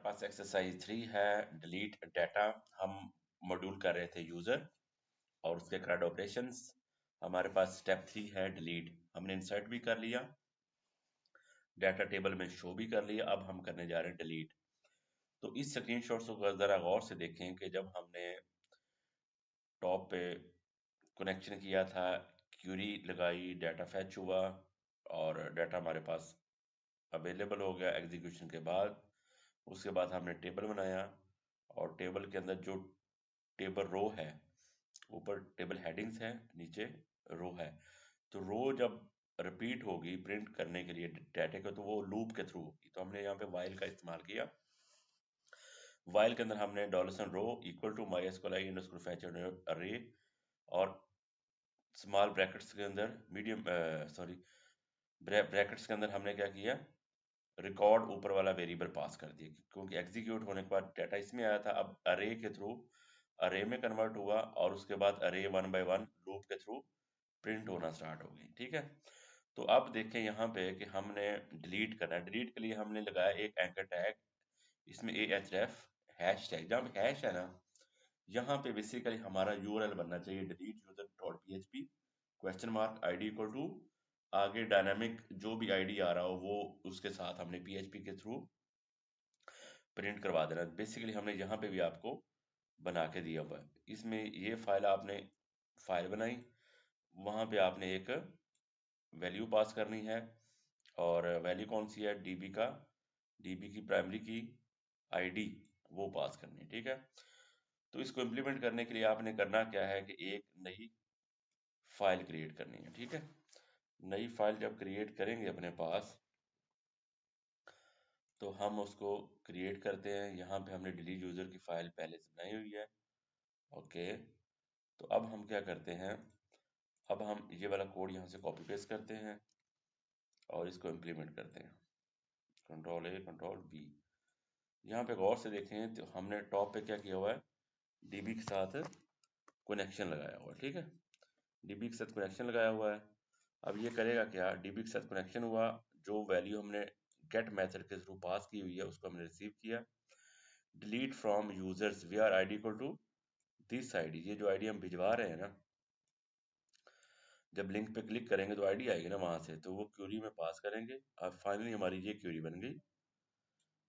पास exercise 3 है, delete data. हम module कर रहे थे यूजर और उसके करंट ऑपरेशंस। हमारे पास स्टेप 3 है डिलीट। हमने इंसर्ट भी कर लिया, डाटा टेबल में शो भी कर लिया, अब हम करने जा रहे हैं डिलीट। तो इस स्क्रीनशॉट को जरा गौर से देखें कि जब हमने टॉप पे कनेक्शन किया था, क्यूरी लगाई, डाटा फैच हुआ और डाटा हमारे पास अवेलेबल हो गया एग्जीक्यूशन के बाद। उसके बाद हमने टेबल बनाया और टेबल के अंदर जो टेबल रो है, ऊपर टेबल हेडिंग्स है, नीचे रो है। तो रो जब रिपीट होगी प्रिंट करने के लिए डाटे को, तो वो लूप के थ्रू होगी। तो हमने यहाँ पे वाइल का इस्तेमाल किया। वाइल के अंदर हमने dollar row equal to mysqli underscore fetch अरे और स्मॉल ब्रैकेट्स के अंदर मीडियम ब्रैकेट्स के अंदर हमने क्या किया, रिकॉर्ड ऊपर वाला वेरिएबल पास कर दिया, क्योंकि एग्जीक्यूट होने के बाद डाटा इसमें आया था। अब अरे के थ्रू अरे में कन्वर्ट हुआ और उसके बाद अरे वन बाय वन लूप के थ्रू प्रिंट होना स्टार्ट हो गई। ठीक है, तो अब देखें यहाँ पे कि हमने डिलीट करना है। डिलीट के लिए हमने लगाया एक एंकर टैग, इसमें ahref हैश टैग। जहाँ पे हैश है ना, यहाँ पे बेसिकली हमारा यूआरएल बनना चाहिए delete user dot php question mark ID equal to, आगे डायनामिक जो भी आईडी आ रहा हो वो उसके साथ हमने php के थ्रू प्रिंट करवा देना। बेसिकली हमने यहाँ पे भी आपको बना के दिया हुआ है। इसमें ये फाइल आपने फाइल बनाई, वहाँ पे आपने एक वैल्यू पास करनी है और वैल्यू कौन सी है, डीबी की प्राइमरी की आईडी वो पास करनी है। ठीक है, तो इसको इम्प्लीमेंट करने के लिए आपने करना क्या है कि एक नई फाइल क्रिएट करनी है। ठीक है, नई फाइल जब क्रिएट करेंगे अपने पास, तो हम उसको क्रिएट करते हैं। यहाँ पे हमने डिलीट यूजर की फाइल पहले से बनाई हुई है। ओके, तो अब हम क्या करते हैं, अब हम ये वाला कोड यहाँ से कॉपी पेस्ट करते हैं और इसको इम्प्लीमेंट करते हैं। Control A control B. यहाँ पे गौर से देखें तो हमने टॉप पे क्या किया हुआ है, डीबी के साथ कनेक्शन लगाया हुआ है। ठीक है, डीबी के साथ कनेक्शन लगाया हुआ है। अब ये करेगा क्या, डीबी के साथ कनेक्शन हुआ, जो वैल्यू हमने गेट मेथड के थ्रू पास की हुई है उसको हमने रिसीव किया। Delete from users where ID equal to this ID, ये जो आईडी हम भिजवा रहे हैं ना, जब लिंक पे क्लिक करेंगे तो आईडी आएगी ना वहां से, तो वो क्यूरी में पास करेंगे। अब फाइनली हमारी ये क्यूरी बन गई।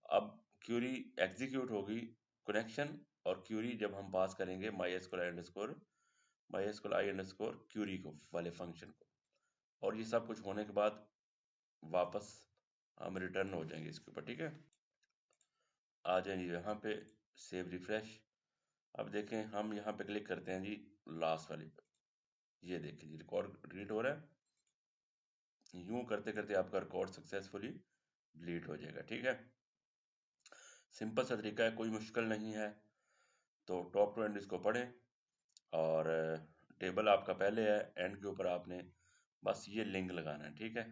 अब क्यूरी एग्जीक्यूट होगी, कनेक्शन और क्यूरी जब हम पास करेंगे mysqli अंडरस्कोर क्यूरी को वाले फंक्शन को, और ये सब कुछ होने के बाद वापस हम रिटर्न हो जाएंगे इसके ऊपर। ठीक है, आ जाएंगे यहाँ पे सेव रिफ्रेश। अब देखें हम यहाँ पे क्लिक करते हैं जी लास्ट वाली पे, ये देखिए जी रिकॉर्ड डिलीट हो रहा है। यूं करते करते आपका रिकॉर्ड सक्सेसफुली डिलीट हो जाएगा। ठीक है, सिंपल सा तरीका है, कोई मुश्किल नहीं है। तो टॉप टू एंड इसको पढ़ें और टेबल आपका पहले है, एंड के ऊपर आपने बस ये लिंक लगाना है। ठीक है,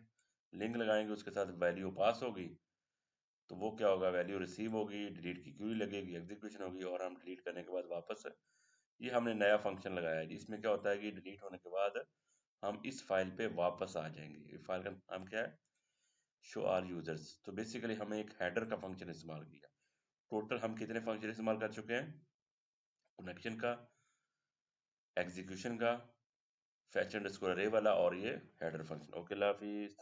लिंक लगाएंगे, उसके साथ वैल्यू पास होगी, तो वो क्या होगा, वैल्यू रिसीव होगी, डिलीट की क्यूरी लगेगी, एग्जीक्यूशन होगी और हम डिलीट करने के बाद वापस, ये हमने नया फंक्शन लगाया है। इसमें क्या होता है कि डिलीट होने के बाद हम इस फाइल पे वापस आ जाएंगे। ये फाइल का नाम क्या है, शो आर यूजर्स। तो बेसिकली हमें एक हेडर का फंक्शन इस्तेमाल किया। टोटल हम कितने फंक्शन इस्तेमाल कर चुके हैं, कनेक्शन का, एग्जीक्यूशन का, फैच अंडरस्कोर अरे वाला और ये हेडर फंक्शन। ओके, अल्लाह हाफिज़।